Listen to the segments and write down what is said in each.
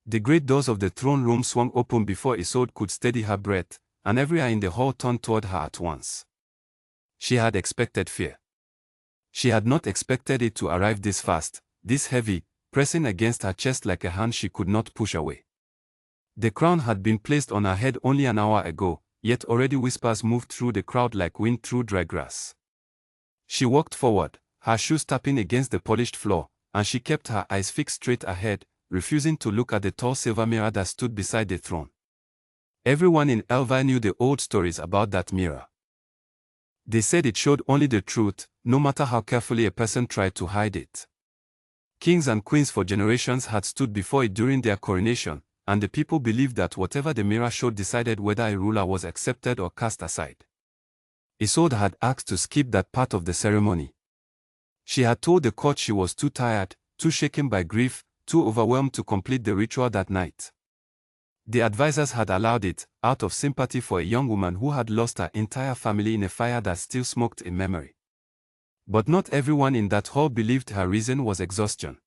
The great doors of the throne room swung open before Isolde could steady her breath, and every eye in the hall turned toward her at once. She had expected fear. She had not expected it to arrive this fast, this heavy, pressing against her chest like a hand she could not push away. The crown had been placed on her head only an hour ago, yet already whispers moved through the crowd like wind through dry grass. She walked forward, her shoes tapping against the polished floor, and she kept her eyes fixed straight ahead, refusing to look at the tall silver mirror that stood beside the throne. Everyone in Elva knew the old stories about that mirror. They said it showed only the truth, no matter how carefully a person tried to hide it. Kings and queens for generations had stood before it during their coronation, and the people believed that whatever the mirror showed decided whether a ruler was accepted or cast aside. Isolde had asked to skip that part of the ceremony. She had told the court she was too tired, too shaken by grief, too overwhelmed to complete the ritual that night. The advisors had allowed it, out of sympathy for a young woman who had lost her entire family in a fire that still smoked in memory. But not everyone in that hall believed her reason was exhaustion.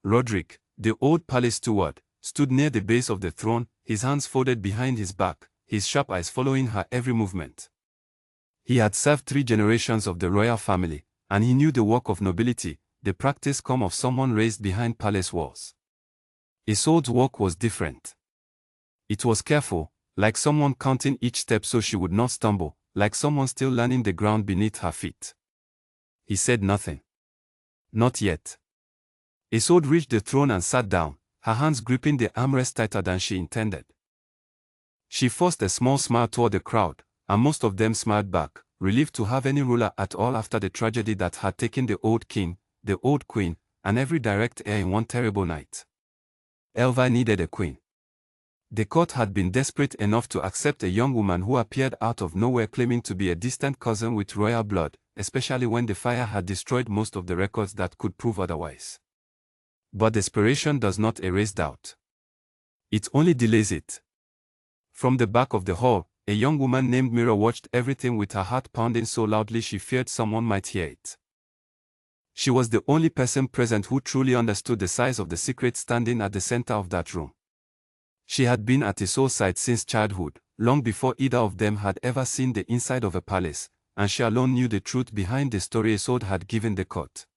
Roderick, the old palace steward, stood near the base of the throne, his hands folded behind his back, his sharp eyes following her every movement. He had served 3 generations of the royal family, and he knew the work of nobility, the practice come of someone raised behind palace walls. Isolde's walk was different. It was careful, like someone counting each step so she would not stumble, like someone still learning the ground beneath her feet. He said nothing. Not yet. Isolde reached the throne and sat down, her hands gripping the armrest tighter than she intended. She forced a small smile toward the crowd, and most of them smiled back, relieved to have any ruler at all after the tragedy that had taken the old king, the old queen, and every direct heir in one terrible night. Elva needed a queen. The court had been desperate enough to accept a young woman who appeared out of nowhere claiming to be a distant cousin with royal blood, especially when the fire had destroyed most of the records that could prove otherwise. But desperation does not erase doubt. It only delays it. From the back of the hall, a young woman named Mira watched everything with her heart pounding so loudly she feared someone might hear it. She was the only person present who truly understood the size of the secret standing at the center of that room. She had been at Isolde's side since childhood, long before either of them had ever seen the inside of a palace, and she alone knew the truth behind the story Isolde had given the court.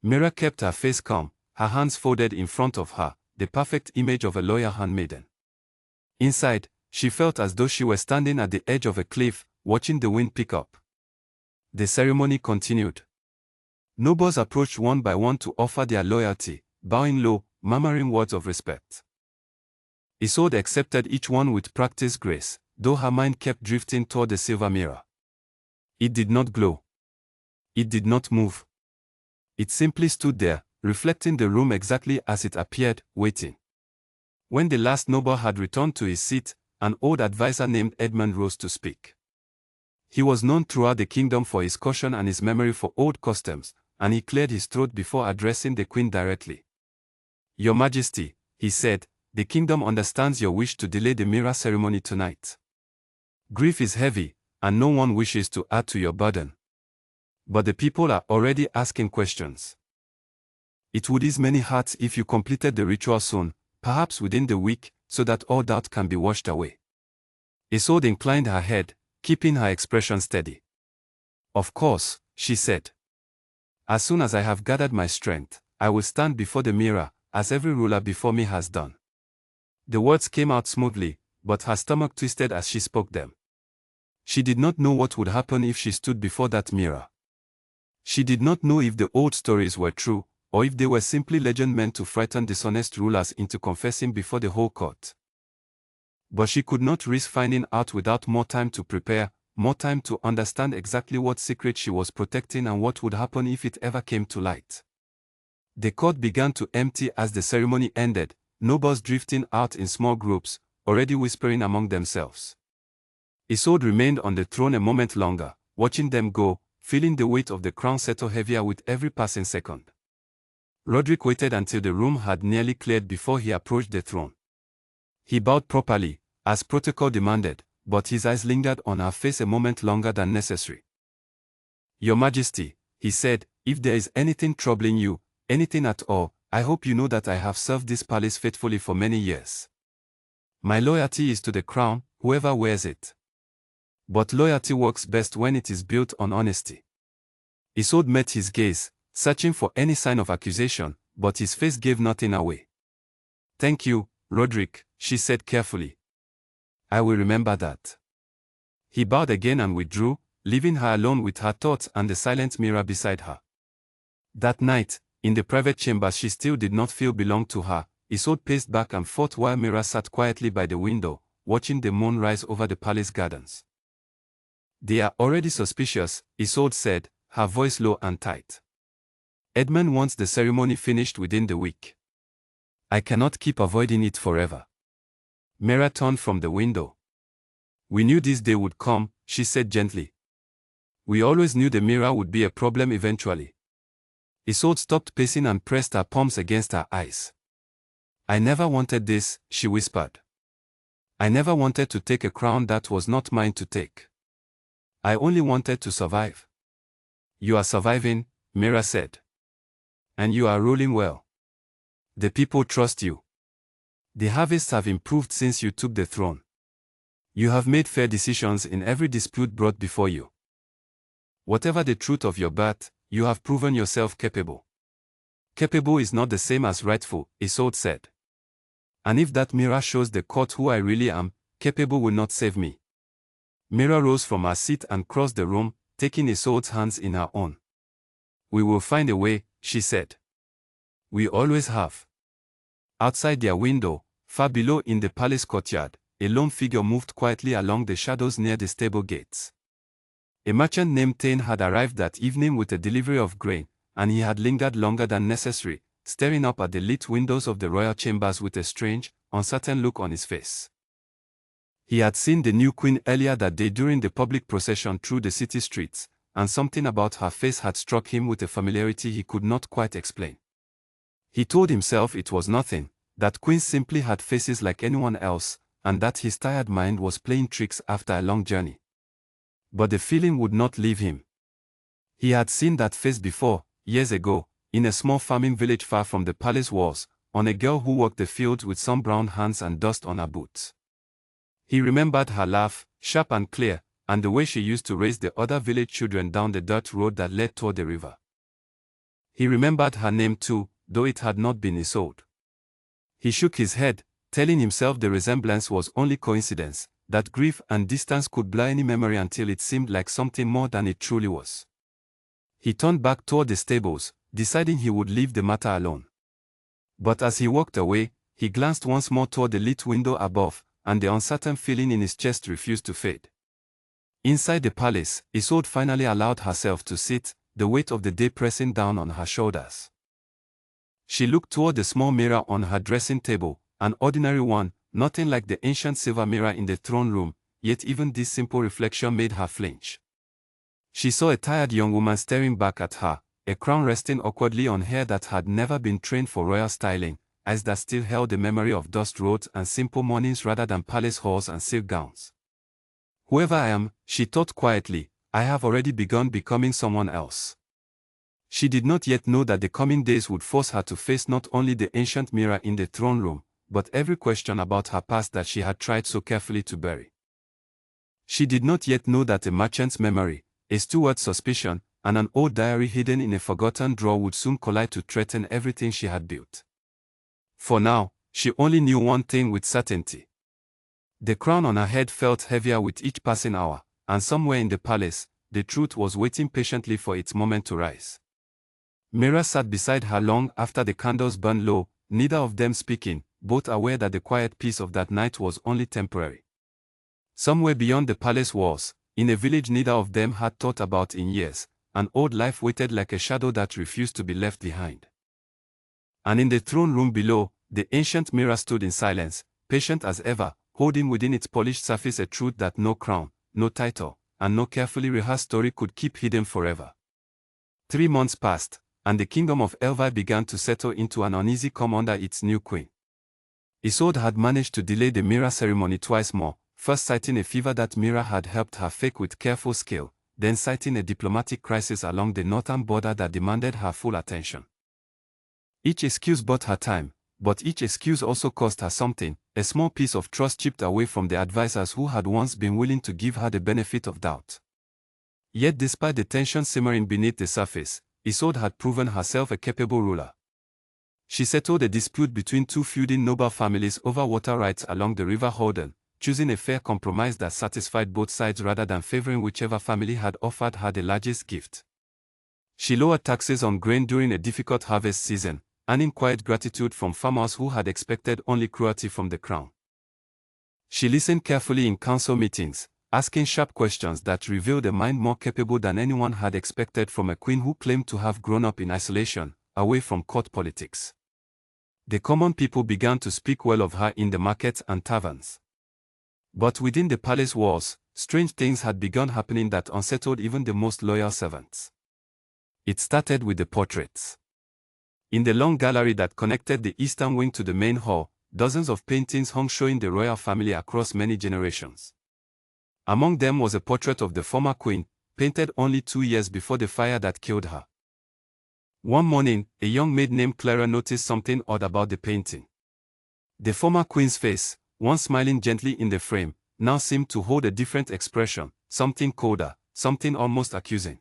Mira kept her face calm, her hands folded in front of her, the perfect image of a loyal handmaiden. Inside, she felt as though she were standing at the edge of a cliff, watching the wind pick up. The ceremony continued. Nobles approached one by one to offer their loyalty, bowing low, murmuring words of respect. Isolde accepted each one with practiced grace, though her mind kept drifting toward the silver mirror. It did not glow. It did not move. It simply stood there, reflecting the room exactly as it appeared, waiting. When the last noble had returned to his seat, an old advisor named Edmund rose to speak. He was known throughout the kingdom for his caution and his memory for old customs, and he cleared his throat before addressing the queen directly. "Your Majesty," he said, "the kingdom understands your wish to delay the mirror ceremony tonight. Grief is heavy, and no one wishes to add to your burden. But the people are already asking questions. It would ease many hearts if you completed the ritual soon, perhaps within the week, so that all doubt can be washed away." Isolde inclined her head, keeping her expression steady. "Of course," she said. "As soon as I have gathered my strength, I will stand before the mirror, as every ruler before me has done." The words came out smoothly, but her stomach twisted as she spoke them. She did not know what would happen if she stood before that mirror. She did not know if the old stories were true, or if they were simply legend meant to frighten dishonest rulers into confessing before the whole court. But she could not risk finding out without more time to prepare, more time to understand exactly what secret she was protecting and what would happen if it ever came to light. The court began to empty as the ceremony ended, nobles drifting out in small groups, already whispering among themselves. Isolde remained on the throne a moment longer, watching them go, feeling the weight of the crown settle heavier with every passing second. Roderick waited until the room had nearly cleared before he approached the throne. He bowed properly, as protocol demanded, but his eyes lingered on her face a moment longer than necessary. "Your Majesty," he said, "if there is anything troubling you, anything at all, I hope you know that I have served this palace faithfully for many years. My loyalty is to the crown, whoever wears it. But loyalty works best when it is built on honesty. Isolde met his gaze, searching for any sign of accusation, but his face gave nothing away. Thank you, Roderick, she said carefully. I will remember that. He bowed again and withdrew, leaving her alone with her thoughts and the silent mirror beside her. That night, in the private chamber she still did not feel belonged to her, Isolde paced back and forth while Mira sat quietly by the window, watching the moon rise over the palace gardens. They are already suspicious, Isolde said, her voice low and tight. Edmund wants the ceremony finished within the week. I cannot keep avoiding it forever. Mira turned from the window. We knew this day would come, she said gently. We always knew the mirror would be a problem eventually. Isolde stopped pacing and pressed her palms against her eyes. I never wanted this, she whispered. I never wanted to take a crown that was not mine to take. I only wanted to survive. You are surviving, Mira said. And you are ruling well. The people trust you. The harvests have improved since you took the throne. You have made fair decisions in every dispute brought before you. Whatever the truth of your birth, you have proven yourself capable. Capable is not the same as rightful, Isolde said. And if that mirror shows the court who I really am, capable will not save me. Mira rose from her seat and crossed the room, taking Isolde's hands in her own. We will find a way, she said. We always have. Outside their window, far below in the palace courtyard, a lone figure moved quietly along the shadows near the stable gates. A merchant named Tain had arrived that evening with a delivery of grain, and he had lingered longer than necessary, staring up at the lit windows of the royal chambers with a strange, uncertain look on his face. He had seen the new queen earlier that day during the public procession through the city streets, and something about her face had struck him with a familiarity he could not quite explain. He told himself it was nothing, that queens simply had faces like anyone else, and that his tired mind was playing tricks after a long journey. But the feeling would not leave him. He had seen that face before, years ago, in a small farming village far from the palace walls, on a girl who walked the fields with some brown hands and dust on her boots. He remembered her laugh, sharp and clear, and the way she used to race the other village children down the dirt road that led toward the river. He remembered her name too, though it had not been Isolde. He shook his head, telling himself the resemblance was only coincidence, that grief and distance could blur any memory until it seemed like something more than it truly was. He turned back toward the stables, deciding he would leave the matter alone. But as he walked away, he glanced once more toward the lit window above, and the uncertain feeling in his chest refused to fade. Inside the palace, Isolde finally allowed herself to sit, the weight of the day pressing down on her shoulders. She looked toward the small mirror on her dressing table, an ordinary one, nothing like the ancient silver mirror in the throne room, yet even this simple reflection made her flinch. She saw a tired young woman staring back at her, a crown resting awkwardly on hair that had never been trained for royal styling, eyes that still held the memory of dust roads and simple mornings rather than palace halls and silk gowns. Whoever I am, she thought quietly, I have already begun becoming someone else. She did not yet know that the coming days would force her to face not only the ancient mirror in the throne room, but every question about her past that she had tried so carefully to bury. She did not yet know that a merchant's memory, a steward's suspicion, and an old diary hidden in a forgotten drawer would soon collide to threaten everything she had built. For now, she only knew one thing with certainty. The crown on her head felt heavier with each passing hour, and somewhere in the palace, the truth was waiting patiently for its moment to rise. Mira sat beside her long after the candles burned low, neither of them speaking, both aware that the quiet peace of that night was only temporary. Somewhere beyond the palace walls, in a village neither of them had thought about in years, an old life waited like a shadow that refused to be left behind. And in the throne room below, the ancient mirror stood in silence, patient as ever, holding within its polished surface a truth that no crown, no title, and no carefully rehearsed story could keep hidden forever. 3 months passed, and the kingdom of Elva began to settle into an uneasy calm under its new queen. Isolde had managed to delay the mirror ceremony twice more, first citing a fever that Mira had helped her fake with careful skill, then citing a diplomatic crisis along the northern border that demanded her full attention. Each excuse bought her time, but each excuse also cost her something, a small piece of trust chipped away from the advisors who had once been willing to give her the benefit of doubt. Yet despite the tension simmering beneath the surface, Isolde had proven herself a capable ruler. She settled a dispute between two feuding noble families over water rights along the River Horden, choosing a fair compromise that satisfied both sides rather than favoring whichever family had offered her the largest gift. She lowered taxes on grain during a difficult harvest season, earning quiet gratitude from farmers who had expected only cruelty from the crown. She listened carefully in council meetings, asking sharp questions that revealed a mind more capable than anyone had expected from a queen who claimed to have grown up in isolation, away from court politics. The common people began to speak well of her in the markets and taverns. But within the palace walls, strange things had begun happening that unsettled even the most loyal servants. It started with the portraits. In the long gallery that connected the eastern wing to the main hall, dozens of paintings hung showing the royal family across many generations. Among them was a portrait of the former queen, painted only 2 years before the fire that killed her. One morning, a young maid named Clara noticed something odd about the painting. The former queen's face, once smiling gently in the frame, now seemed to hold a different expression, something colder, something almost accusing.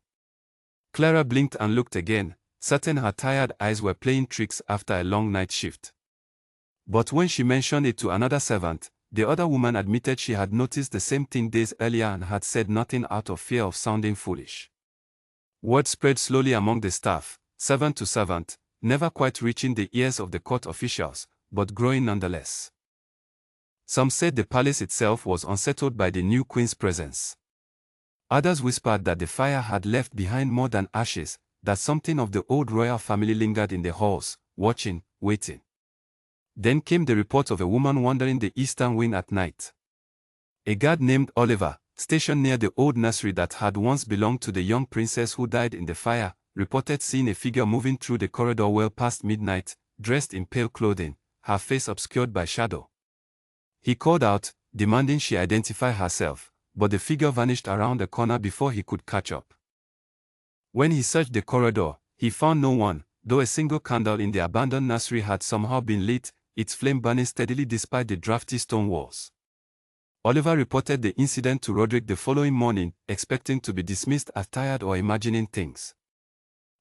Clara blinked and looked again, certain her tired eyes were playing tricks after a long night shift. But when she mentioned it to another servant, the other woman admitted she had noticed the same thing days earlier and had said nothing out of fear of sounding foolish. Word spread slowly among the staff, servant to servant, never quite reaching the ears of the court officials, but growing nonetheless. Some said the palace itself was unsettled by the new queen's presence. Others whispered that the fire had left behind more than ashes, that something of the old royal family lingered in the halls, watching, waiting. Then came the report of a woman wandering the eastern wing at night. A guard named Oliver, stationed near the old nursery that had once belonged to the young princess who died in the fire, reported seeing a figure moving through the corridor well past midnight, dressed in pale clothing, her face obscured by shadow. He called out, demanding she identify herself, but the figure vanished around the corner before he could catch up. When he searched the corridor, he found no one, though a single candle in the abandoned nursery had somehow been lit, its flame burning steadily despite the drafty stone walls. Oliver reported the incident to Roderick the following morning, expecting to be dismissed as tired or imagining things.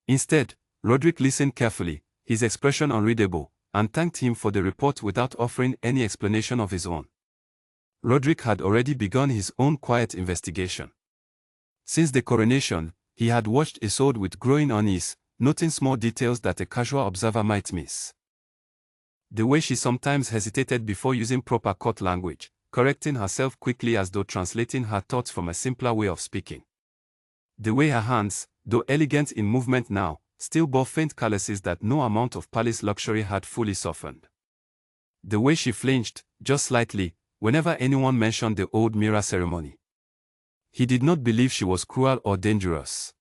Instead, Roderick listened carefully, his expression unreadable, and thanked him for the report without offering any explanation of his own. Roderick had already begun his own quiet investigation. Since the coronation, he had watched Isolde with growing unease, noting small details that a casual observer might miss. The way she sometimes hesitated before using proper court language, correcting herself quickly as though translating her thoughts from a simpler way of speaking. The way her hands, though elegant in movement now, still bore faint calluses that no amount of palace luxury had fully softened. The way she flinched, just slightly, whenever anyone mentioned the old mirror ceremony. He did not believe she was cruel or dangerous.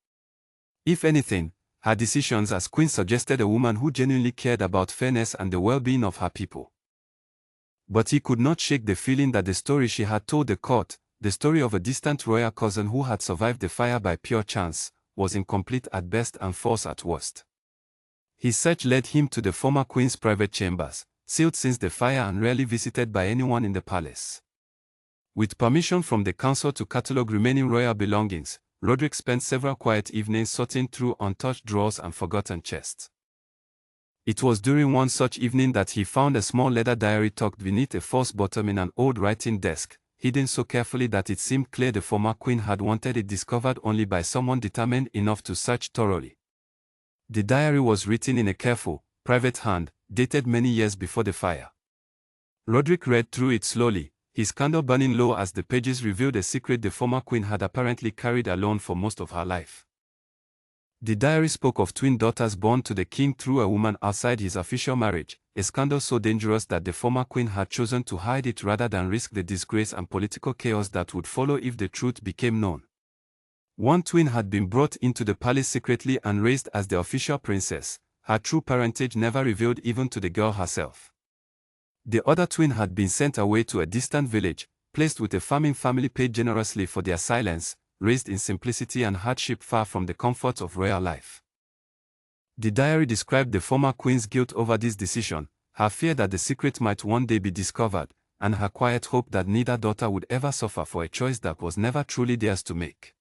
If anything, her decisions as queen suggested a woman who genuinely cared about fairness and the well-being of her people. But he could not shake the feeling that the story she had told the court, the story of a distant royal cousin who had survived the fire by pure chance, was incomplete at best and false at worst. His search led him to the former queen's private chambers, sealed since the fire and rarely visited by anyone in the palace. With permission from the council to catalogue remaining royal belongings, Roderick spent several quiet evenings sorting through untouched drawers and forgotten chests. It was during one such evening that he found a small leather diary tucked beneath a false bottom in an old writing desk, hidden so carefully that it seemed clear the former queen had wanted it discovered only by someone determined enough to search thoroughly. The diary was written in a careful, private hand, dated many years before the fire. Roderick read through it slowly, his candle burning low as the pages revealed a secret the former queen had apparently carried alone for most of her life. The diary spoke of twin daughters born to the king through a woman outside his official marriage, a scandal so dangerous that the former queen had chosen to hide it rather than risk the disgrace and political chaos that would follow if the truth became known. One twin had been brought into the palace secretly and raised as the official princess, her true parentage never revealed even to the girl herself. The other twin had been sent away to a distant village, placed with a farming family paid generously for their silence, raised in simplicity and hardship far from the comforts of royal life. The diary described the former queen's guilt over this decision, her fear that the secret might one day be discovered, and her quiet hope that neither daughter would ever suffer for a choice that was never truly theirs to make.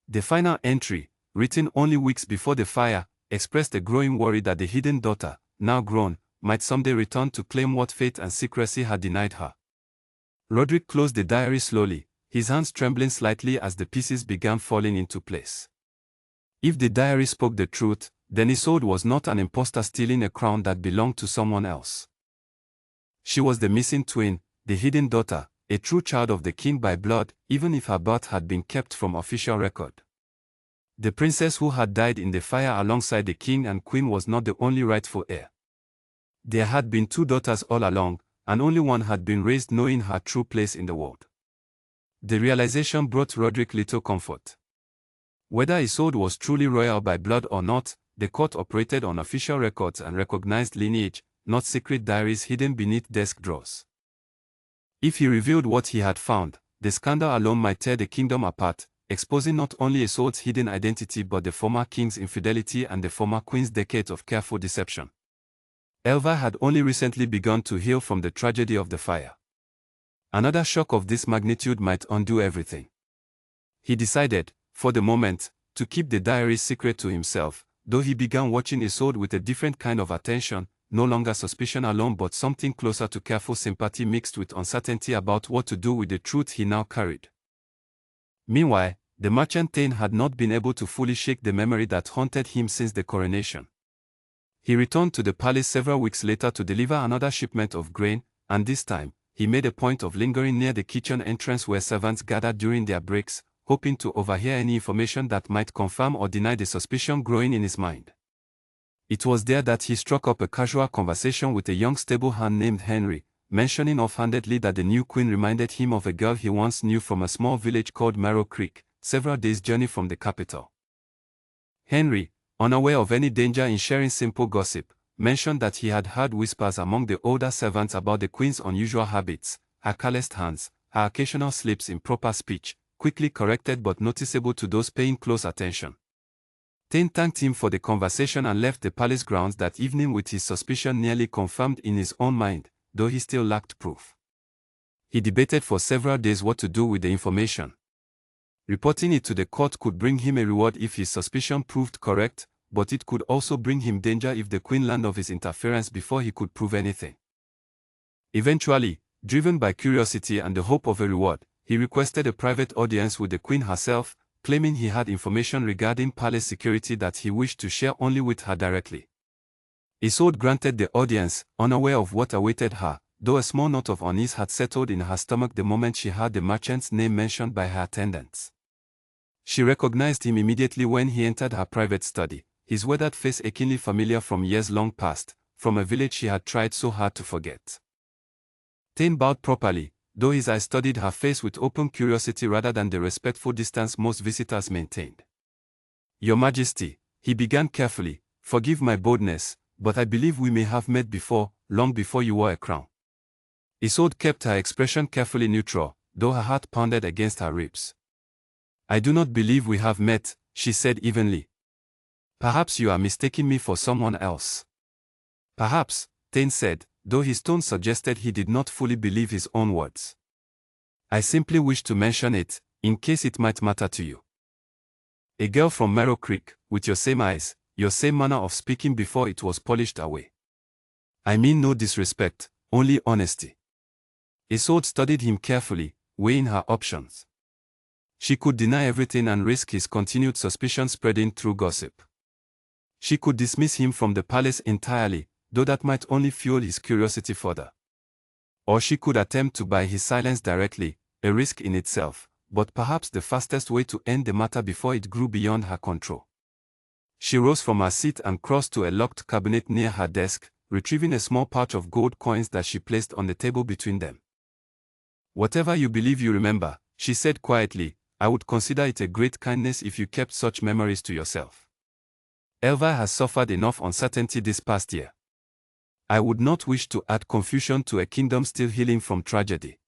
The final entry, written only weeks before the fire, expressed a growing worry that the hidden daughter, now grown, might someday return to claim what fate and secrecy had denied her. Roderick closed the diary slowly, his hands trembling slightly as the pieces began falling into place. If the diary spoke the truth, then Isolde was not an impostor stealing a crown that belonged to someone else. She was the missing twin, the hidden daughter, a true child of the king by blood, even if her birth had been kept from official record. The princess who had died in the fire alongside the king and queen was not the only rightful heir. There had been two daughters all along, and only one had been raised knowing her true place in the world. The realization brought Roderick little comfort. Whether Isolde was truly royal by blood or not, the court operated on official records and recognized lineage, not secret diaries hidden beneath desk drawers. If he revealed what he had found, the scandal alone might tear the kingdom apart, exposing not only Isolde's hidden identity but the former king's infidelity and the former queen's decades of careful deception. Elva had only recently begun to heal from the tragedy of the fire. Another shock of this magnitude might undo everything. He decided, for the moment, to keep the diary secret to himself, though he began watching Isolde with a different kind of attention, no longer suspicion alone but something closer to careful sympathy mixed with uncertainty about what to do with the truth he now carried. Meanwhile, the merchant Thane had not been able to fully shake the memory that haunted him since the coronation. He returned to the palace several weeks later to deliver another shipment of grain, and this time, he made a point of lingering near the kitchen entrance where servants gathered during their breaks, hoping to overhear any information that might confirm or deny the suspicion growing in his mind. It was there that he struck up a casual conversation with a young stable hand named Henry, mentioning offhandedly that the new queen reminded him of a girl he once knew from a small village called Marrow Creek, several days' journey from the capital. Henry, unaware of any danger in sharing simple gossip, mentioned that he had heard whispers among the older servants about the queen's unusual habits, her calloused hands, her occasional slips in proper speech, quickly corrected but noticeable to those paying close attention. Thane thanked him for the conversation and left the palace grounds that evening with his suspicion nearly confirmed in his own mind, though he still lacked proof. He debated for several days what to do with the information. Reporting it to the court could bring him a reward if his suspicion proved correct, but it could also bring him danger if the queen learned of his interference before he could prove anything. Eventually, driven by curiosity and the hope of a reward, he requested a private audience with the queen herself, claiming he had information regarding palace security that he wished to share only with her directly. Isolde granted the audience, unaware of what awaited her, though a small knot of unease had settled in her stomach the moment she heard the merchant's name mentioned by her attendants. She recognized him immediately when he entered her private study, his weathered face achingly familiar from years long past, from a village she had tried so hard to forget. Thane bowed properly, though his eyes studied her face with open curiosity rather than the respectful distance most visitors maintained. "Your Majesty," he began carefully, "forgive my boldness, but I believe we may have met before, long before you wore a crown." Isolde kept her expression carefully neutral, though her heart pounded against her ribs. "I do not believe we have met," she said evenly. "Perhaps you are mistaking me for someone else." "Perhaps," Thane said, though his tone suggested he did not fully believe his own words. "I simply wish to mention it, in case it might matter to you. A girl from Marrow Creek, with your same eyes, your same manner of speaking before it was polished away. I mean no disrespect, only honesty." Isolde studied him carefully, weighing her options. She could deny everything and risk his continued suspicion spreading through gossip. She could dismiss him from the palace entirely, though that might only fuel his curiosity further. Or she could attempt to buy his silence directly, a risk in itself, but perhaps the fastest way to end the matter before it grew beyond her control. She rose from her seat and crossed to a locked cabinet near her desk, retrieving a small pouch of gold coins that she placed on the table between them. "Whatever you believe you remember," she said quietly, "I would consider it a great kindness if you kept such memories to yourself. Elva has suffered enough uncertainty this past year. I would not wish to add confusion to a kingdom still healing from tragedy."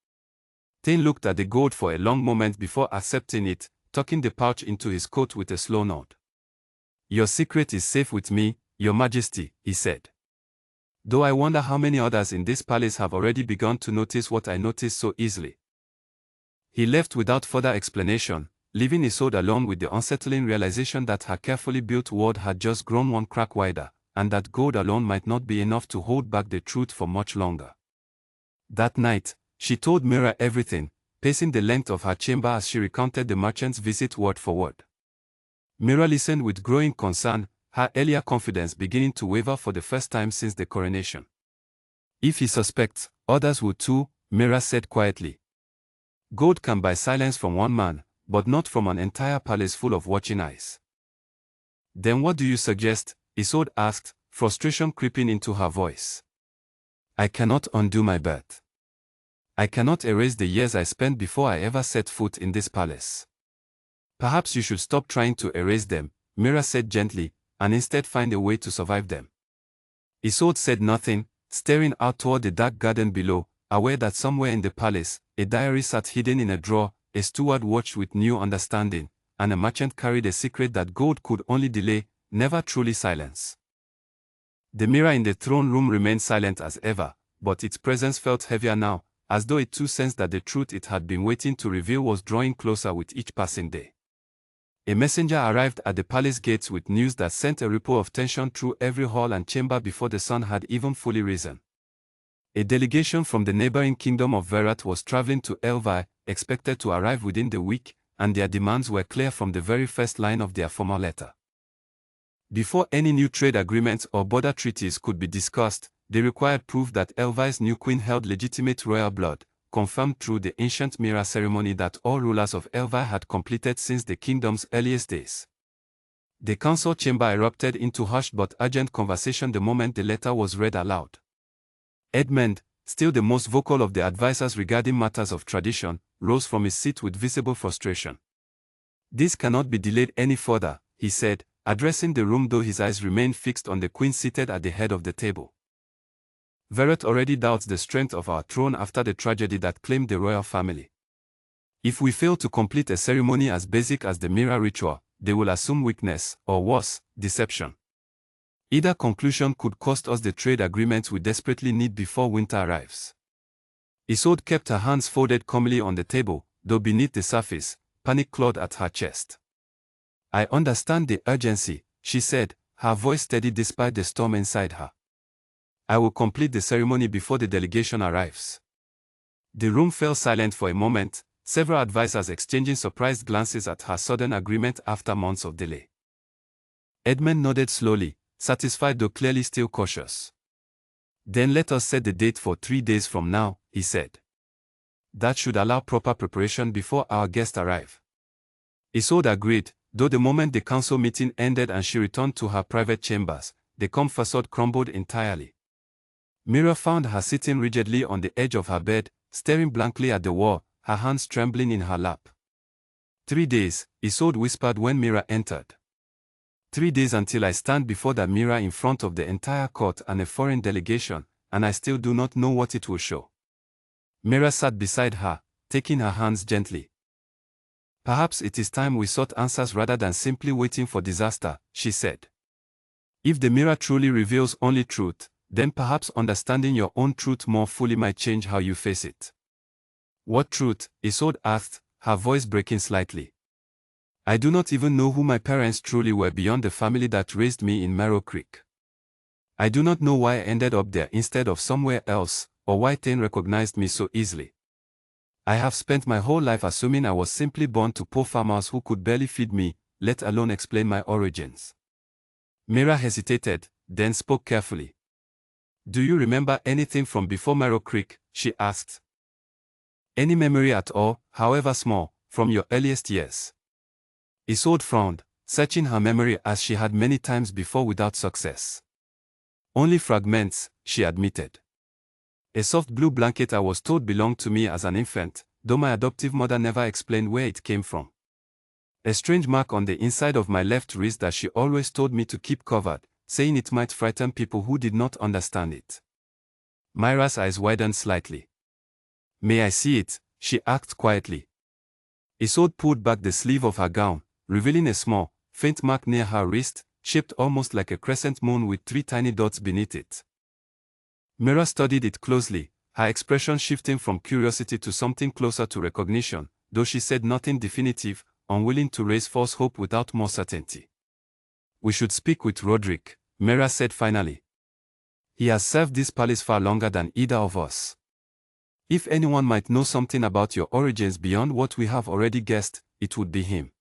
Thane looked at the gold for a long moment before accepting it, tucking the pouch into his coat with a slow nod. Your secret is safe with me, Your Majesty, he said. Though I wonder how many others in this palace have already begun to notice what I noticed so easily. He left without further explanation, leaving Isolde alone with the unsettling realization that her carefully built world had just grown one crack wider, and that gold alone might not be enough to hold back the truth for much longer. That night, she told Mira everything, pacing the length of her chamber as she recounted the merchant's visit word for word. Mira listened with growing concern, her earlier confidence beginning to waver for the first time since the coronation. If he suspects, others will too, Mira said quietly. Gold can buy silence from one man, but not from an entire palace full of watching eyes. Then what do you suggest? Isolde asked, frustration creeping into her voice. I cannot undo my birth. I cannot erase the years I spent before I ever set foot in this palace. Perhaps you should stop trying to erase them, Mira said gently, and instead find a way to survive them. Isolde said nothing, staring out toward the dark garden below, aware that somewhere in the palace, a diary sat hidden in a drawer, a steward watched with new understanding, and a merchant carried a secret that gold could only delay, never truly silence. The mirror in the throne room remained silent as ever, but its presence felt heavier now, as though it too sensed that the truth it had been waiting to reveal was drawing closer with each passing day. A messenger arrived at the palace gates with news that sent a ripple of tension through every hall and chamber before the sun had even fully risen. A delegation from the neighboring kingdom of Verat was traveling to Elvi, expected to arrive within the week, and their demands were clear from the very first line of their formal letter. Before any new trade agreements or border treaties could be discussed, they required proof that Elvi's new queen held legitimate royal blood, confirmed through the ancient Mira ceremony that all rulers of Elvi had completed since the kingdom's earliest days. The council chamber erupted into hushed but urgent conversation the moment the letter was read aloud. Edmund, still the most vocal of the advisors regarding matters of tradition, rose from his seat with visible frustration. This cannot be delayed any further, he said, addressing the room though his eyes remained fixed on the queen seated at the head of the table. Verat already doubts the strength of our throne after the tragedy that claimed the royal family. If we fail to complete a ceremony as basic as the Mira ritual, they will assume weakness, or worse, deception. Either conclusion could cost us the trade agreements we desperately need before winter arrives. Isolde kept her hands folded calmly on the table, though beneath the surface, panic clawed at her chest. I understand the urgency, she said, her voice steady despite the storm inside her. I will complete the ceremony before the delegation arrives. The room fell silent for a moment, several advisors exchanging surprised glances at her sudden agreement after months of delay. Edmund nodded slowly, satisfied though clearly still cautious. Then let us set the date for 3 days from now, he said. That should allow proper preparation before our guests arrive. Isolde agreed, though the moment the council meeting ended and she returned to her private chambers, the calm facade crumbled entirely. Mira found her sitting rigidly on the edge of her bed, staring blankly at the wall, her hands trembling in her lap. 3 days, Isolde whispered when Mira entered. 3 days until I stand before that mirror in front of the entire court and a foreign delegation, and I still do not know what it will show. Mira sat beside her, taking her hands gently. Perhaps it is time we sought answers rather than simply waiting for disaster, she said. If the mirror truly reveals only truth, then perhaps understanding your own truth more fully might change how you face it. What truth? Isolde asked, her voice breaking slightly. I do not even know who my parents truly were beyond the family that raised me in Marrow Creek. I do not know why I ended up there instead of somewhere else, or why Thane recognized me so easily. I have spent my whole life assuming I was simply born to poor farmers who could barely feed me, let alone explain my origins. Mira hesitated, then spoke carefully. Do you remember anything from before Marrow Creek? She asked. Any memory at all, however small, from your earliest years? Isolde frowned, searching her memory as she had many times before without success. Only fragments, she admitted. A soft blue blanket I was told belonged to me as an infant, though my adoptive mother never explained where it came from. A strange mark on the inside of my left wrist that she always told me to keep covered, saying it might frighten people who did not understand it. Mira's eyes widened slightly. May I see it? She asked quietly. Isolde pulled back the sleeve of her gown, revealing a small, faint mark near her wrist. shaped almost like a crescent moon with 3 tiny dots beneath it. Mira studied it closely, her expression shifting from curiosity to something closer to recognition, though she said nothing definitive, unwilling to raise false hope without more certainty. "We should speak with Roderick," Mira said finally. "He has served this palace far longer than either of us. If anyone might know something about your origins beyond what we have already guessed, it would be him."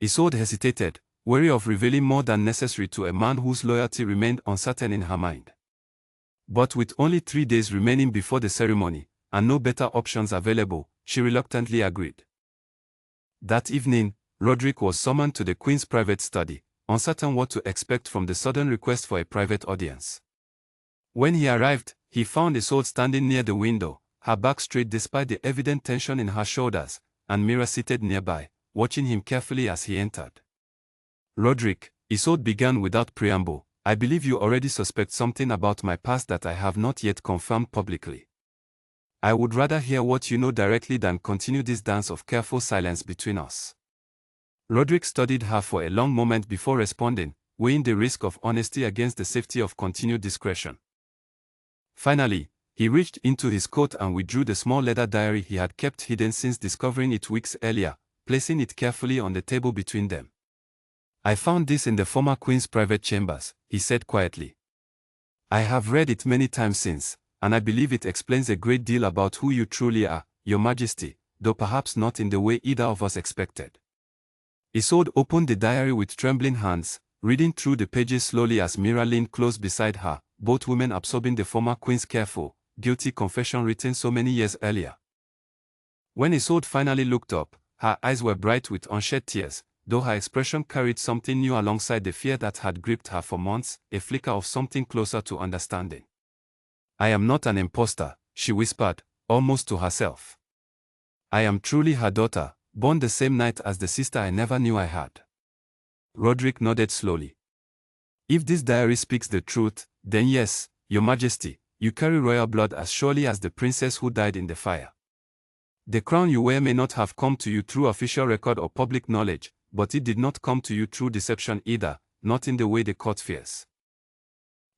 Isolde hesitated, wary of revealing more than necessary to a man whose loyalty remained uncertain in her mind. But with only 3 days remaining before the ceremony, and no better options available, she reluctantly agreed. That evening, Roderick was summoned to the Queen's private study, uncertain what to expect from the sudden request for a private audience. When he arrived, he found Isolde standing near the window, her back straight despite the evident tension in her shoulders, and Mira seated nearby, watching him carefully as he entered. "Roderick," Isolde began without preamble, "I believe you already suspect something about my past that I have not yet confirmed publicly. I would rather hear what you know directly than continue this dance of careful silence between us." Roderick studied her for a long moment before responding, weighing the risk of honesty against the safety of continued discretion. Finally, he reached into his coat and withdrew the small leather diary he had kept hidden since discovering it weeks earlier, placing it carefully on the table between them. "I found this in the former Queen's private chambers," he said quietly. "I have read it many times since, and I believe it explains a great deal about who you truly are, Your Majesty, though perhaps not in the way either of us expected." Isolde opened the diary with trembling hands, reading through the pages slowly as Mira leaned close beside her, both women absorbing the former Queen's careful, guilty confession written so many years earlier. When Isolde finally looked up, her eyes were bright with unshed tears, though her expression carried something new alongside the fear that had gripped her for months, a flicker of something closer to understanding. "I am not an imposter," she whispered, almost to herself. "I am truly her daughter, born the same night as the sister I never knew I had." Roderick nodded slowly. "If this diary speaks the truth, then yes, Your Majesty, you carry royal blood as surely as the princess who died in the fire. The crown you wear may not have come to you through official record or public knowledge, but it did not come to you through deception either, not in the way the court fears."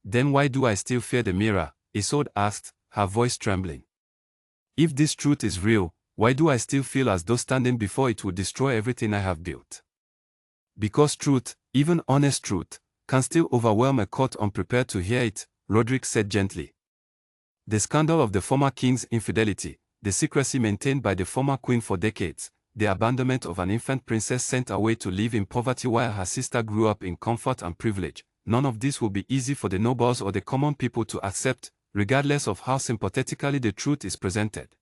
"Then why do I still fear the mirror?" Isolde asked, her voice trembling. "If this truth is real, why do I still feel as though standing before it would destroy everything I have built?" "Because truth, even honest truth, can still overwhelm a court unprepared to hear it," Roderick said gently. "The scandal of the former king's infidelity, the secrecy maintained by the former queen for decades, the abandonment of an infant princess sent away to live in poverty while her sister grew up in comfort and privilege, none of this will be easy for the nobles or the common people to accept, regardless of how sympathetically the truth is presented."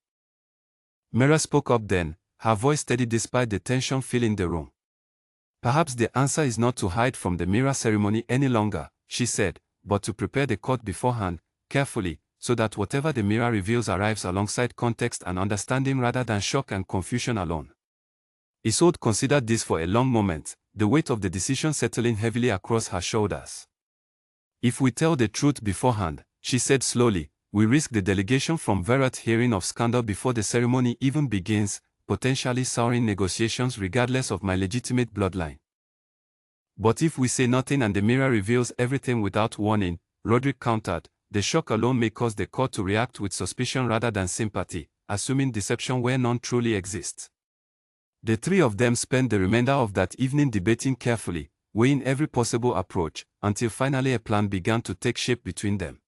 Mira spoke up then, her voice steady despite the tension filling the room. "Perhaps the answer is not to hide from the mirror ceremony any longer," she said, "but to prepare the court beforehand, carefully, so that whatever the mirror reveals arrives alongside context and understanding rather than shock and confusion alone." Isolde considered this for a long moment, the weight of the decision settling heavily across her shoulders. "If we tell the truth beforehand," she said slowly, "we risk the delegation from Verrat hearing of scandal before the ceremony even begins, potentially souring negotiations regardless of my legitimate bloodline. But if we say nothing and the mirror reveals everything without warning," Roderick countered, "the shock alone may cause the court to react with suspicion rather than sympathy, assuming deception where none truly exists." The three of them spent the remainder of that evening debating carefully, weighing every possible approach, until finally a plan began to take shape between them.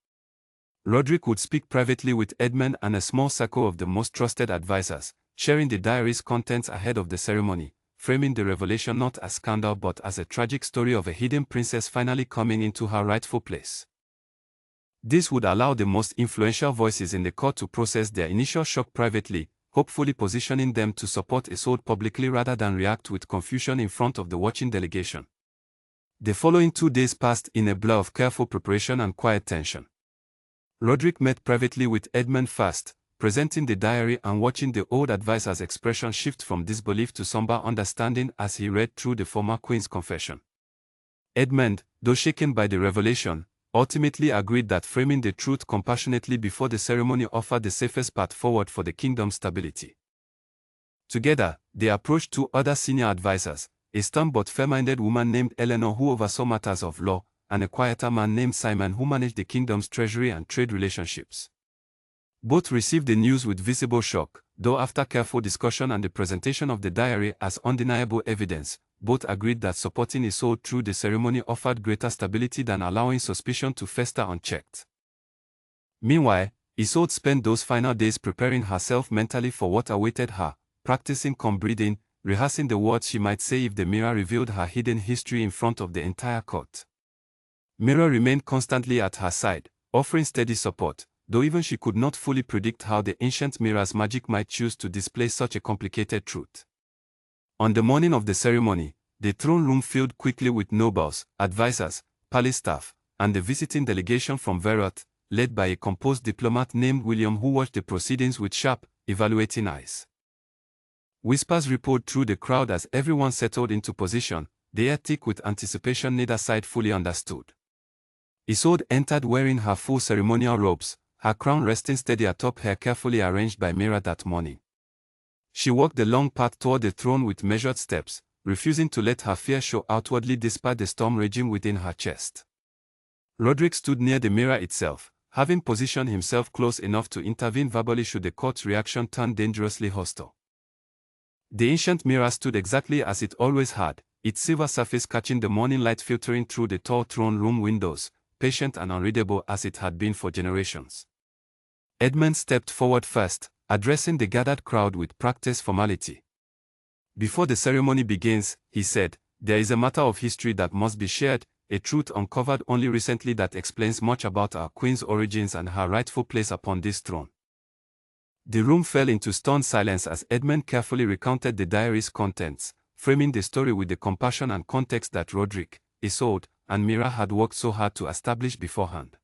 Roderick would speak privately with Edmund and a small circle of the most trusted advisors, sharing the diary's contents ahead of the ceremony, framing the revelation not as scandal but as a tragic story of a hidden princess finally coming into her rightful place. This would allow the most influential voices in the court to process their initial shock privately, hopefully positioning them to support Isolde publicly rather than react with confusion in front of the watching delegation. The following 2 days passed in a blur of careful preparation and quiet tension. Roderick met privately with Edmund first, presenting the diary and watching the old advisor's expression shift from disbelief to somber understanding as he read through the former queen's confession. Edmund, though shaken by the revelation, ultimately agreed that framing the truth compassionately before the ceremony offered the safest path forward for the kingdom's stability. Together, they approached 2 other senior advisors, a stern but fair-minded woman named Eleanor who oversaw matters of law, and a quieter man named Simon who managed the kingdom's treasury and trade relationships. Both received the news with visible shock, though after careful discussion and the presentation of the diary as undeniable evidence, both agreed that supporting Isolde through the ceremony offered greater stability than allowing suspicion to fester unchecked. Meanwhile, Isolde spent those final days preparing herself mentally for what awaited her, practicing calm breathing, rehearsing the words she might say if the mirror revealed her hidden history in front of the entire court. Mirror remained constantly at her side, offering steady support, though even she could not fully predict how the ancient mirror's magic might choose to display such a complicated truth. On the morning of the ceremony, the throne room filled quickly with nobles, advisors, palace staff, and the visiting delegation from Verot, led by a composed diplomat named William who watched the proceedings with sharp, evaluating eyes. Whispers rippled through the crowd as everyone settled into position, the air thick with anticipation neither side fully understood. Isolde entered wearing her full ceremonial robes, her crown resting steady atop her carefully arranged by Mirror that morning. She walked the long path toward the throne with measured steps, refusing to let her fear show outwardly despite the storm raging within her chest. Roderick stood near the mirror itself, having positioned himself close enough to intervene verbally should the court's reaction turn dangerously hostile. The ancient mirror stood exactly as it always had, its silver surface catching the morning light filtering through the tall throne room windows, patient and unreadable as it had been for generations. Edmund stepped forward first, addressing the gathered crowd with practiced formality. Before the ceremony begins, he said, there is a matter of history that must be shared, a truth uncovered only recently that explains much about our queen's origins and her rightful place upon this throne. The room fell into stunned silence as Edmund carefully recounted the diary's contents, framing the story with the compassion and context that Roderick, Isolde, and Mirror had worked so hard to establish beforehand.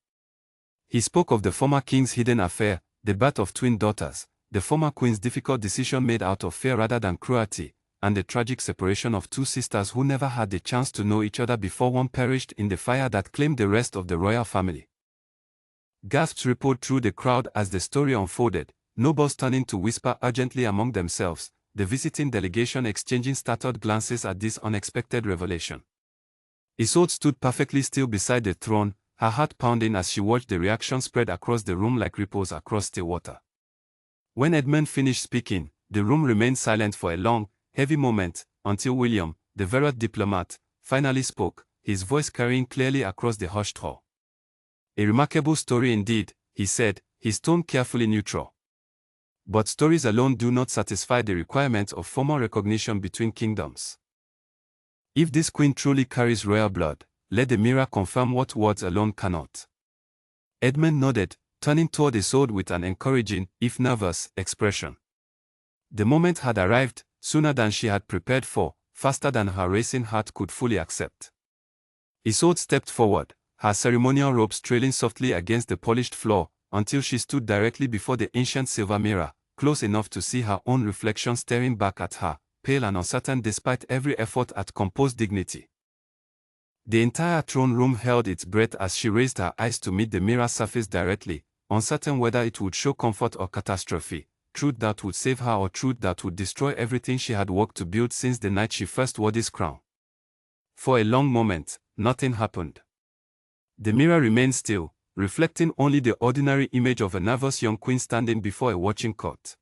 He spoke of the former king's hidden affair, the birth of twin daughters, the former queen's difficult decision made out of fear rather than cruelty, and the tragic separation of two sisters who never had the chance to know each other before one perished in the fire that claimed the rest of the royal family. Gasps rippled through the crowd as the story unfolded, nobles turning to whisper urgently among themselves, the visiting delegation exchanging startled glances at this unexpected revelation. Isolde stood perfectly still beside the throne, her heart pounding as she watched the reaction spread across the room like ripples across still water. When Edmund finished speaking, the room remained silent for a long, heavy moment, until William, the Verot diplomat, finally spoke, his voice carrying clearly across the hushed hall. A remarkable story indeed, he said, his tone carefully neutral. But stories alone do not satisfy the requirement of formal recognition between kingdoms. If this queen truly carries royal blood, let the mirror confirm what words alone cannot. Edmund nodded, turning toward Isolde with an encouraging, if nervous, expression. The moment had arrived, sooner than she had prepared for, faster than her racing heart could fully accept. Isolde stepped forward, her ceremonial robes trailing softly against the polished floor, until she stood directly before the ancient silver mirror, close enough to see her own reflection staring back at her, pale and uncertain despite every effort at composed dignity. The entire throne room held its breath as she raised her eyes to meet the mirror's surface directly, uncertain whether it would show comfort or catastrophe, truth that would save her or truth that would destroy everything she had worked to build since the night she first wore this crown. For a long moment, nothing happened. The mirror remained still, reflecting only the ordinary image of a nervous young queen standing before a watching court.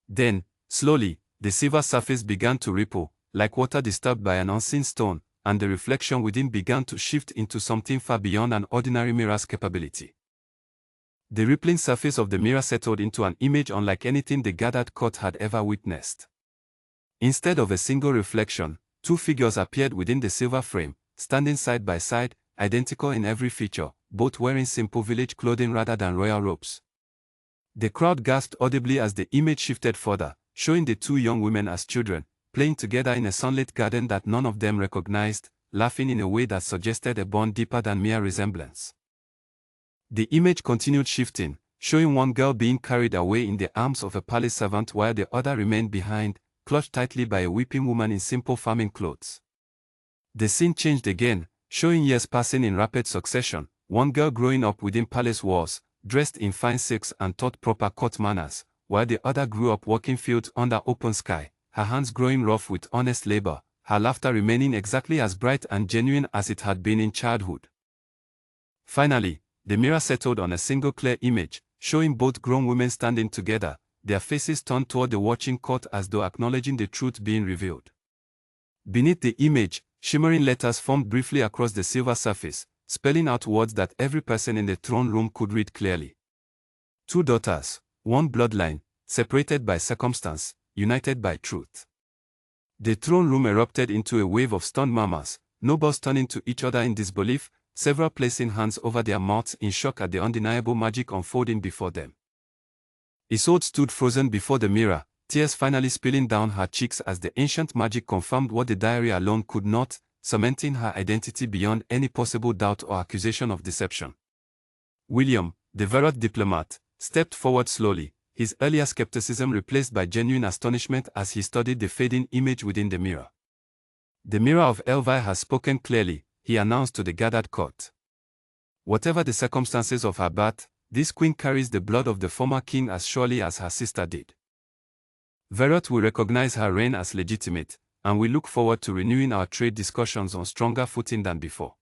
Then, slowly, the silver surface began to ripple, like water disturbed by an unseen stone, and the reflection within began to shift into something far beyond an ordinary mirror's capability. The rippling surface of the mirror settled into an image unlike anything the gathered court had ever witnessed. Instead of a single reflection, two figures appeared within the silver frame, standing side by side, identical in every feature, both wearing simple village clothing rather than royal robes. The crowd gasped audibly as the image shifted further, showing the two young women as children, playing together in a sunlit garden that none of them recognized, laughing in a way that suggested a bond deeper than mere resemblance. The image continued shifting, showing one girl being carried away in the arms of a palace servant while the other remained behind, clutched tightly by a weeping woman in simple farming clothes. The scene changed again, showing years passing in rapid succession, one girl growing up within palace walls, dressed in fine silks and taught proper court manners, while the other grew up working fields under open sky, her hands growing rough with honest labor, her laughter remaining exactly as bright and genuine as it had been in childhood. Finally, the mirror settled on a single clear image, showing both grown women standing together, their faces turned toward the watching court as though acknowledging the truth being revealed. Beneath the image, shimmering letters formed briefly across the silver surface, spelling out words that every person in the throne room could read clearly. 2 daughters, 1 bloodline, separated by circumstance, united by truth. The throne room erupted into a wave of stunned murmurs, nobles turning to each other in disbelief, several placing hands over their mouths in shock at the undeniable magic unfolding before them. Isolde stood frozen before the mirror, tears finally spilling down her cheeks as the ancient magic confirmed what the diary alone could not, cementing her identity beyond any possible doubt or accusation of deception. William, the Verot diplomat, stepped forward slowly, his earlier skepticism replaced by genuine astonishment as he studied the fading image within the mirror. The mirror of Elvire has spoken clearly, he announced to the gathered court. Whatever the circumstances of her birth, this queen carries the blood of the former king as surely as her sister did. Verot will recognize her reign as legitimate, and we look forward to renewing our trade discussions on stronger footing than before.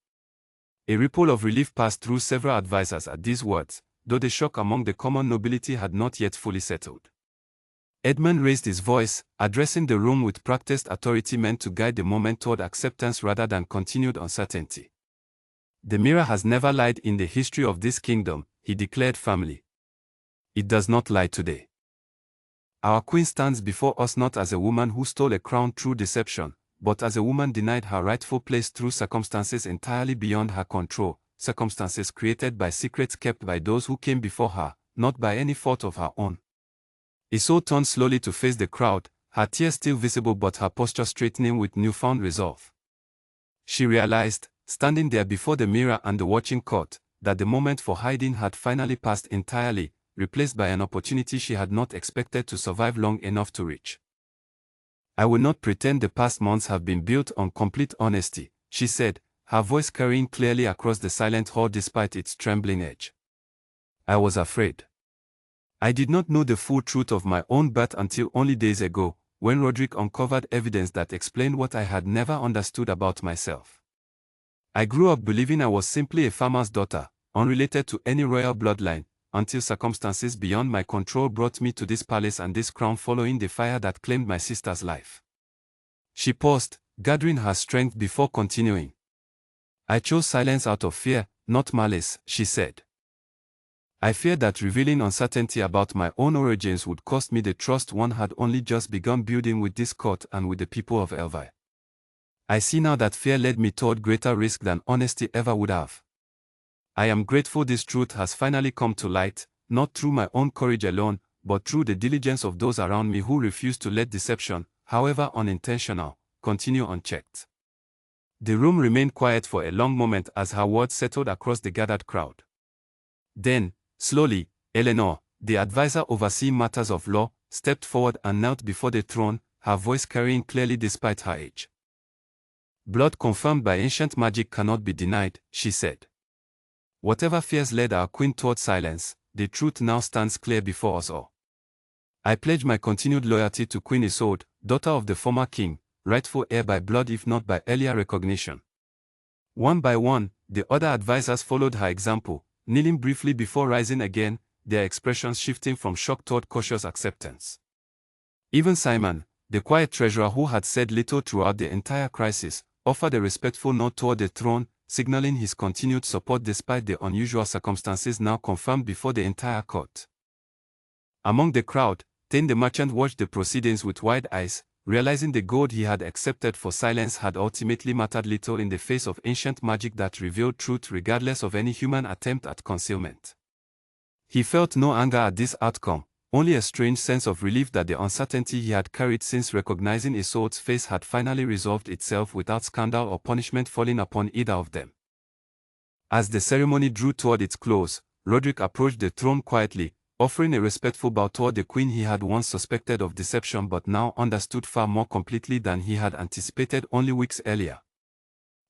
A ripple of relief passed through several advisers at these words, though the shock among the common nobility had not yet fully settled. Edmund raised his voice, addressing the room with practiced authority meant to guide the moment toward acceptance rather than continued uncertainty. The mirror has never lied in the history of this kingdom, he declared firmly. It does not lie today. Our queen stands before us not as a woman who stole a crown through deception, but as a woman denied her rightful place through circumstances entirely beyond her control, circumstances created by secrets kept by those who came before her, not by any fault of her own. Isolde turned slowly to face the crowd, her tears still visible but her posture straightening with newfound resolve. She realized, standing there before the mirror and the watching court, that the moment for hiding had finally passed entirely, replaced by an opportunity she had not expected to survive long enough to reach. I will not pretend the past months have been built on complete honesty, she said, her voice carrying clearly across the silent hall despite its trembling edge. I was afraid. I did not know the full truth of my own birth until only days ago, when Roderick uncovered evidence that explained what I had never understood about myself. I grew up believing I was simply a farmer's daughter, unrelated to any royal bloodline, until circumstances beyond my control brought me to this palace and this crown following the fire that claimed my sister's life. She paused, gathering her strength before continuing. I chose silence out of fear, not malice, she said. I feared that revealing uncertainty about my own origins would cost me the trust one had only just begun building with this court and with the people of Elvire. I see now that fear led me toward greater risk than honesty ever would have. I am grateful this truth has finally come to light, not through my own courage alone, but through the diligence of those around me who refused to let deception, however unintentional, continue unchecked. The room remained quiet for a long moment as her words settled across the gathered crowd. Then, slowly, Eleanor, the advisor overseeing matters of law, stepped forward and knelt before the throne, her voice carrying clearly despite her age. Blood confirmed by ancient magic cannot be denied, she said. Whatever fears led our queen toward silence, the truth now stands clear before us all. I pledge my continued loyalty to Queen Isolde, daughter of the former king, rightful heir by blood if not by earlier recognition. One by one, the other advisors followed her example, kneeling briefly before rising again, their expressions shifting from shock toward cautious acceptance. Even Simon, the quiet treasurer who had said little throughout the entire crisis, offered a respectful nod toward the throne, signaling his continued support despite the unusual circumstances now confirmed before the entire court. Among the crowd, Thane the merchant watched the proceedings with wide eyes, realizing the gold he had accepted for silence had ultimately mattered little in the face of ancient magic that revealed truth regardless of any human attempt at concealment. He felt no anger at this outcome, only a strange sense of relief that the uncertainty he had carried since recognizing Isolde's face had finally resolved itself without scandal or punishment falling upon either of them. As the ceremony drew toward its close, Roderick approached the throne quietly, offering a respectful bow toward the queen he had once suspected of deception but now understood far more completely than he had anticipated only weeks earlier.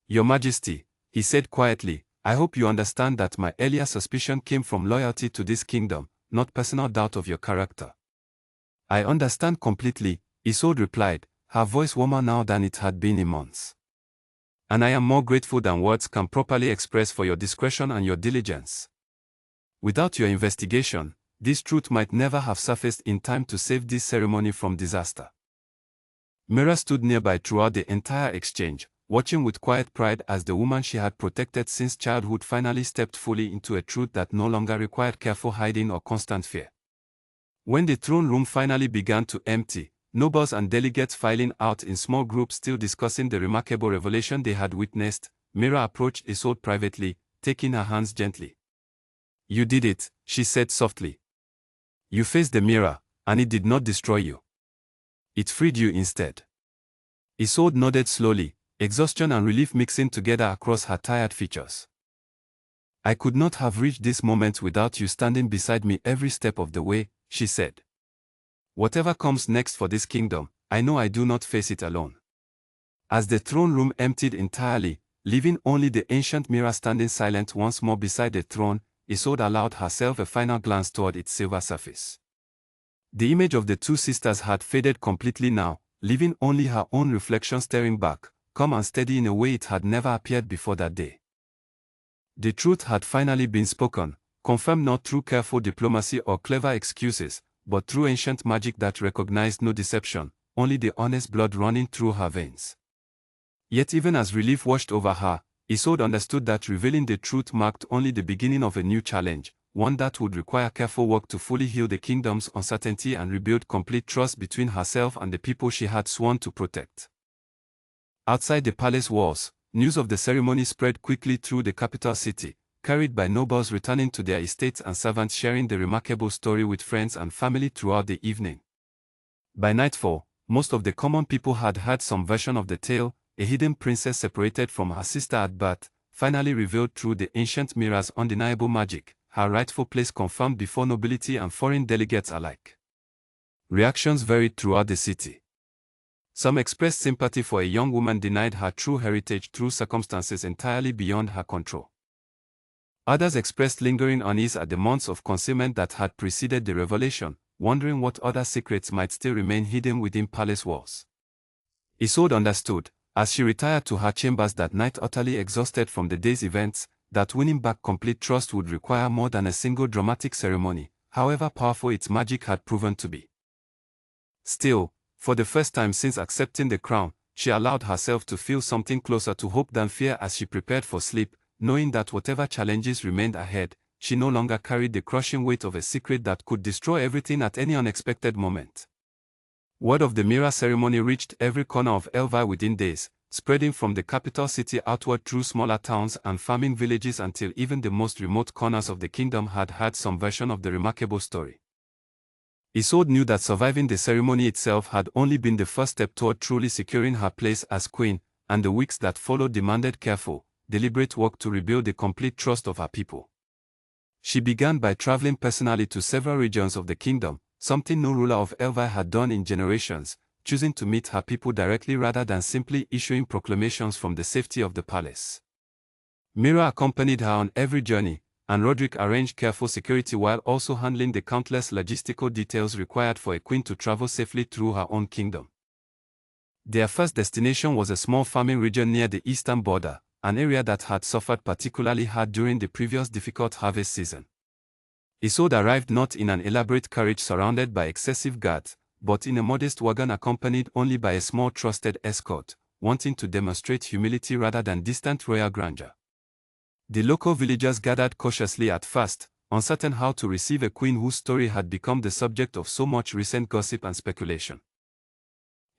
Your Majesty, he said quietly, I hope you understand that my earlier suspicion came from loyalty to this kingdom, not personal doubt of your character. I understand completely, Isolde replied, her voice warmer now than it had been in months. "And I am more grateful than words can properly express for your discretion and your diligence. Without your investigation, this truth might never have surfaced in time to save this ceremony from disaster." Mira stood nearby throughout the entire exchange, watching with quiet pride as the woman she had protected since childhood finally stepped fully into a truth that no longer required careful hiding or constant fear. When the throne room finally began to empty, nobles and delegates filing out in small groups still discussing the remarkable revelation they had witnessed, Mira approached Isolde privately, taking her hands gently. "You did it," she said softly. "You faced the mirror, and it did not destroy you. It freed you instead." Isolde nodded slowly, exhaustion and relief mixing together across her tired features. "I could not have reached this moment without you standing beside me every step of the way," she said. "Whatever comes next for this kingdom, I know I do not face it alone." As the throne room emptied entirely, leaving only the ancient mirror standing silent once more beside the throne, Isolde allowed herself a final glance toward its silver surface. The image of the two sisters had faded completely now, leaving only her own reflection staring back, calm and steady in a way it had never appeared before that day. The truth had finally been spoken, confirmed not through careful diplomacy or clever excuses, but through ancient magic that recognized no deception, only the honest blood running through her veins. Yet even as relief washed over her, Isolde understood that revealing the truth marked only the beginning of a new challenge, one that would require careful work to fully heal the kingdom's uncertainty and rebuild complete trust between herself and the people she had sworn to protect. Outside the palace walls, news of the ceremony spread quickly through the capital city, carried by nobles returning to their estates and servants sharing the remarkable story with friends and family throughout the evening. By nightfall, most of the common people had heard some version of the tale, a hidden princess separated from her sister at birth, finally revealed through the ancient mirror's undeniable magic, her rightful place confirmed before nobility and foreign delegates alike. Reactions varied throughout the city. Some expressed sympathy for a young woman denied her true heritage through circumstances entirely beyond her control. Others expressed lingering unease at the months of concealment that had preceded the revelation, wondering what other secrets might still remain hidden within palace walls. Isolde understood, as she retired to her chambers that night utterly exhausted from the day's events, that winning back complete trust would require more than a single dramatic ceremony, however powerful its magic had proven to be. Still, for the first time since accepting the crown, she allowed herself to feel something closer to hope than fear as she prepared for sleep, knowing that whatever challenges remained ahead, she no longer carried the crushing weight of a secret that could destroy everything at any unexpected moment. Word of the mirror ceremony reached every corner of Elva within days, spreading from the capital city outward through smaller towns and farming villages until even the most remote corners of the kingdom had heard some version of the remarkable story. Isolde knew that surviving the ceremony itself had only been the first step toward truly securing her place as queen, and the weeks that followed demanded careful, deliberate work to rebuild the complete trust of her people. She began by traveling personally to several regions of the kingdom, something no ruler of Elva had done in generations, choosing to meet her people directly rather than simply issuing proclamations from the safety of the palace. Mira accompanied her on every journey, and Roderick arranged careful security while also handling the countless logistical details required for a queen to travel safely through her own kingdom. Their first destination was a small farming region near the eastern border, an area that had suffered particularly hard during the previous difficult harvest season. Isolde arrived not in an elaborate carriage surrounded by excessive guards, but in a modest wagon accompanied only by a small trusted escort, wanting to demonstrate humility rather than distant royal grandeur. The local villagers gathered cautiously at first, uncertain how to receive a queen whose story had become the subject of so much recent gossip and speculation.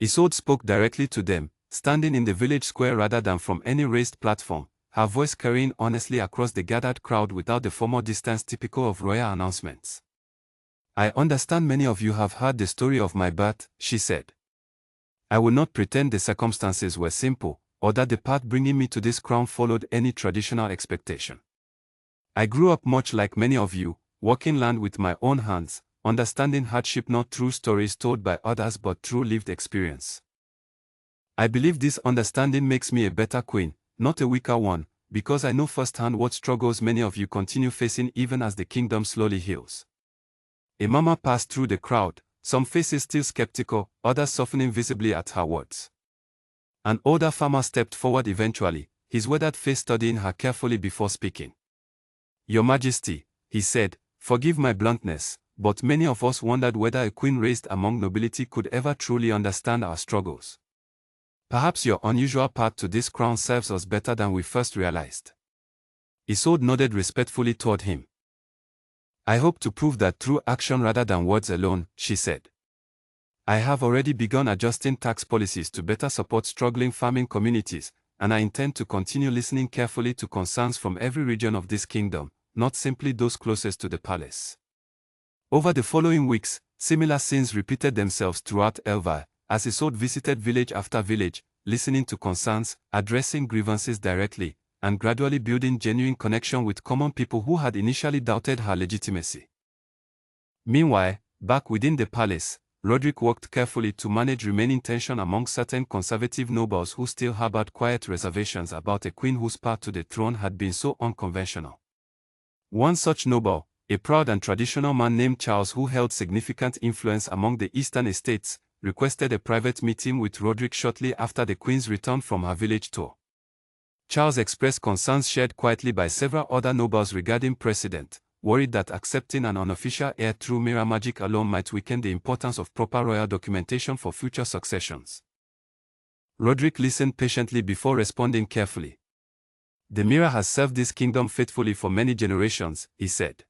Isolde spoke directly to them, standing in the village square rather than from any raised platform, her voice carrying honestly across the gathered crowd without the formal distance typical of royal announcements. "I understand many of you have heard the story of my birth," she said. "I will not pretend the circumstances were simple, or that the path bringing me to this crown followed any traditional expectation. I grew up much like many of you, working land with my own hands, understanding hardship not through stories told by others but through lived experience. I believe this understanding makes me a better queen, not a weaker one, because I know firsthand what struggles many of you continue facing even as the kingdom slowly heals." A murmur passed through the crowd, some faces still skeptical, others softening visibly at her words. An older farmer stepped forward eventually, his weathered face studying her carefully before speaking. "Your Majesty," he said, "forgive my bluntness, but many of us wondered whether a queen raised among nobility could ever truly understand our struggles. Perhaps your unusual path to this crown serves us better than we first realized." Isolde nodded respectfully toward him. "I hope to prove that through action rather than words alone," she said. "I have already begun adjusting tax policies to better support struggling farming communities, and I intend to continue listening carefully to concerns from every region of this kingdom, not simply those closest to the palace." Over the following weeks, similar scenes repeated themselves throughout Elva, as Isolde visited village after village, listening to concerns, addressing grievances directly, and gradually building genuine connection with common people who had initially doubted her legitimacy. Meanwhile, back within the palace, Roderick worked carefully to manage remaining tension among certain conservative nobles who still harbored quiet reservations about a queen whose path to the throne had been so unconventional. One such noble, a proud and traditional man named Charles who held significant influence among the eastern estates, requested a private meeting with Roderick shortly after the queen's return from her village tour. Charles expressed concerns shared quietly by several other nobles regarding precedent, worried that accepting an unofficial heir through mirror magic alone might weaken the importance of proper royal documentation for future successions. Roderick listened patiently before responding carefully. "The mirror has served this kingdom faithfully for many generations," he said.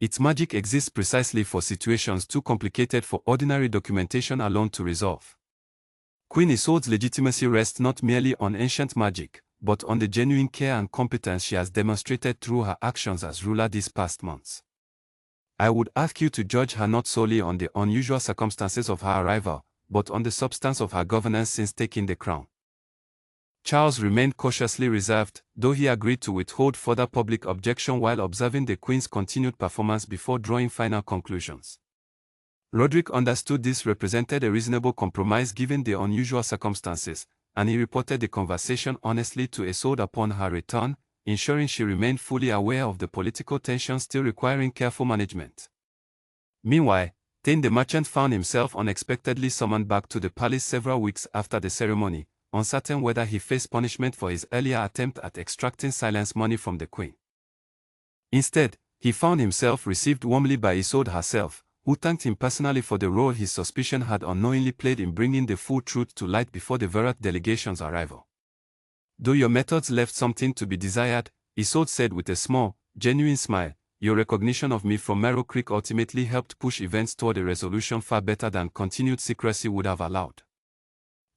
"Its magic exists precisely for situations too complicated for ordinary documentation alone to resolve. Queen Isolde's legitimacy rests not merely on ancient magic, but on the genuine care and competence she has demonstrated through her actions as ruler these past months. I would ask you to judge her not solely on the unusual circumstances of her arrival, but on the substance of her governance since taking the crown." Charles remained cautiously reserved, though he agreed to withhold further public objection while observing the Queen's continued performance before drawing final conclusions. Roderick understood this represented a reasonable compromise given the unusual circumstances, and he reported the conversation honestly to Isolde upon her return, ensuring she remained fully aware of the political tension still requiring careful management. Meanwhile, Thane the merchant found himself unexpectedly summoned back to the palace several weeks after the ceremony, uncertain whether he faced punishment for his earlier attempt at extracting silence money from the queen. Instead, he found himself received warmly by Isolde herself, who thanked him personally for the role his suspicion had unknowingly played in bringing the full truth to light before the Verat delegation's arrival. "Though your methods left something to be desired," Isolde said with a small, genuine smile, "your recognition of me from Merrow Creek ultimately helped push events toward a resolution far better than continued secrecy would have allowed.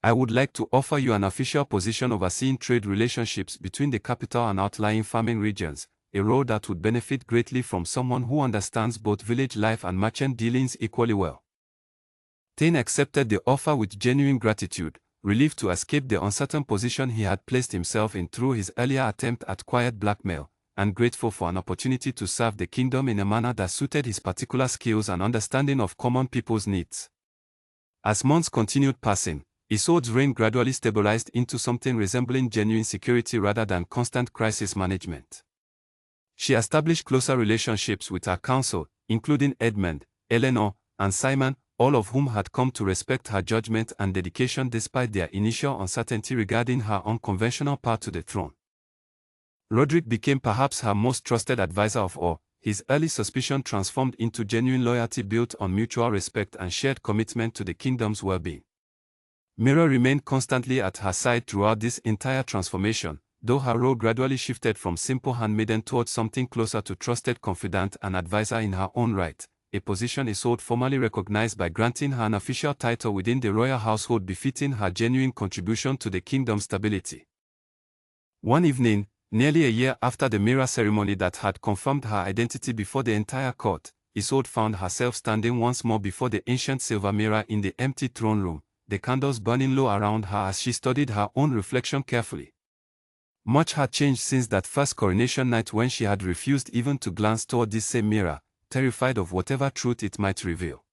I would like to offer you an official position overseeing trade relationships between the capital and outlying farming regions, a role that would benefit greatly from someone who understands both village life and merchant dealings equally well." Thane accepted the offer with genuine gratitude, relieved to escape the uncertain position he had placed himself in through his earlier attempt at quiet blackmail, and grateful for an opportunity to serve the kingdom in a manner that suited his particular skills and understanding of common people's needs. As months continued passing, Isolde's reign gradually stabilized into something resembling genuine security rather than constant crisis management. She established closer relationships with her council, including Edmund, Eleanor, and Simon, all of whom had come to respect her judgment and dedication despite their initial uncertainty regarding her unconventional path to the throne. Roderick became perhaps her most trusted advisor of all, his early suspicion transformed into genuine loyalty built on mutual respect and shared commitment to the kingdom's well-being. Mira remained constantly at her side throughout this entire transformation, though her role gradually shifted from simple handmaiden towards something closer to trusted confidant and advisor in her own right, a position Isolde formally recognized by granting her an official title within the royal household befitting her genuine contribution to the kingdom's stability. One evening, nearly a year after the mirror ceremony that had confirmed her identity before the entire court, Isolde found herself standing once more before the ancient silver mirror in the empty throne room, the candles burning low around her as she studied her own reflection carefully. Much had changed since that first coronation night when she had refused even to glance toward this same mirror, terrified of whatever truth it might reveal.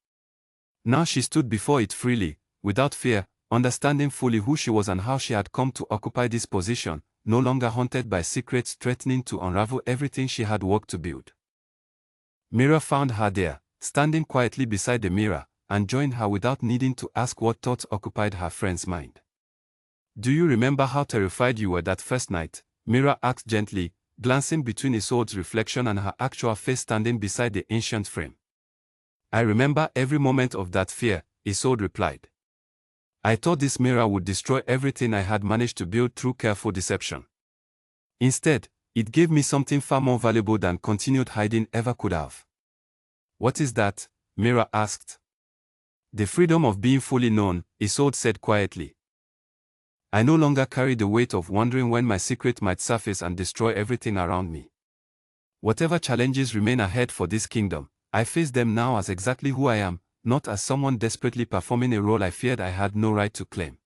Now she stood before it freely, without fear, understanding fully who she was and how she had come to occupy this position, no longer haunted by secrets threatening to unravel everything she had worked to build. Mirror found her there, standing quietly beside the mirror, and joined her without needing to ask what thoughts occupied her friend's mind. "Do you remember how terrified you were that first night?" Mira asked gently, glancing between Isolde's reflection and her actual face standing beside the ancient frame. "I remember every moment of that fear," Isolde replied. "I thought this mirror would destroy everything I had managed to build through careful deception. Instead, it gave me something far more valuable than continued hiding ever could have." "What is that?" Mira asked. "The freedom of being fully known," Isolde said quietly. "I no longer carry the weight of wondering when my secret might surface and destroy everything around me. Whatever challenges remain ahead for this kingdom, I face them now as exactly who I am, not as someone desperately performing a role I feared I had no right to claim."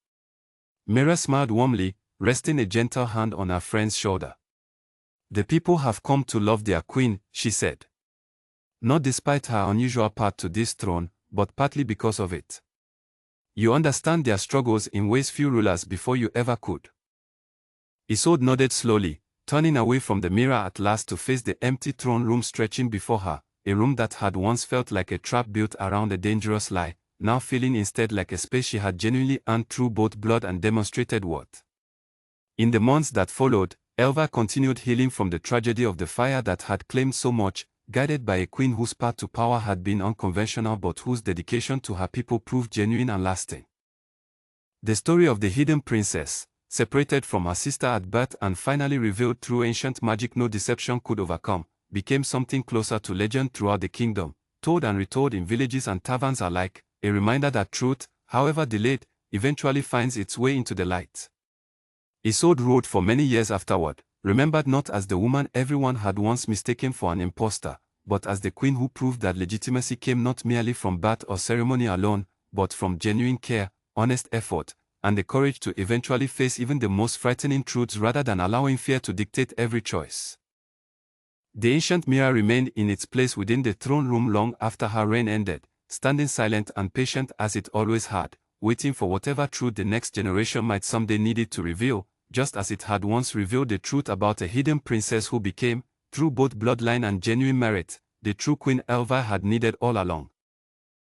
Mira smiled warmly, resting a gentle hand on her friend's shoulder. "The people have come to love their queen," she said. "Not despite her unusual path to this throne, but partly because of it. You understand their struggles in ways few rulers before you ever could." Isolde nodded slowly, turning away from the mirror at last to face the empty throne room stretching before her, a room that had once felt like a trap built around a dangerous lie, now feeling instead like a space she had genuinely earned through both blood and demonstrated worth. In the months that followed, Elva continued healing from the tragedy of the fire that had claimed so much, guided by a queen whose path to power had been unconventional but whose dedication to her people proved genuine and lasting. The story of the hidden princess, separated from her sister at birth and finally revealed through ancient magic no deception could overcome, became something closer to legend throughout the kingdom, told and retold in villages and taverns alike, a reminder that truth, however delayed, eventually finds its way into the light. Isolde ruled for many years afterward, remembered not as the woman everyone had once mistaken for an impostor, but as the queen who proved that legitimacy came not merely from birth or ceremony alone, but from genuine care, honest effort, and the courage to eventually face even the most frightening truths rather than allowing fear to dictate every choice. The ancient mirror remained in its place within the throne room long after her reign ended, standing silent and patient as it always had, waiting for whatever truth the next generation might someday need it to reveal, just as it had once revealed the truth about a hidden princess who became, through both bloodline and genuine merit, the true Queen Elva had needed all along.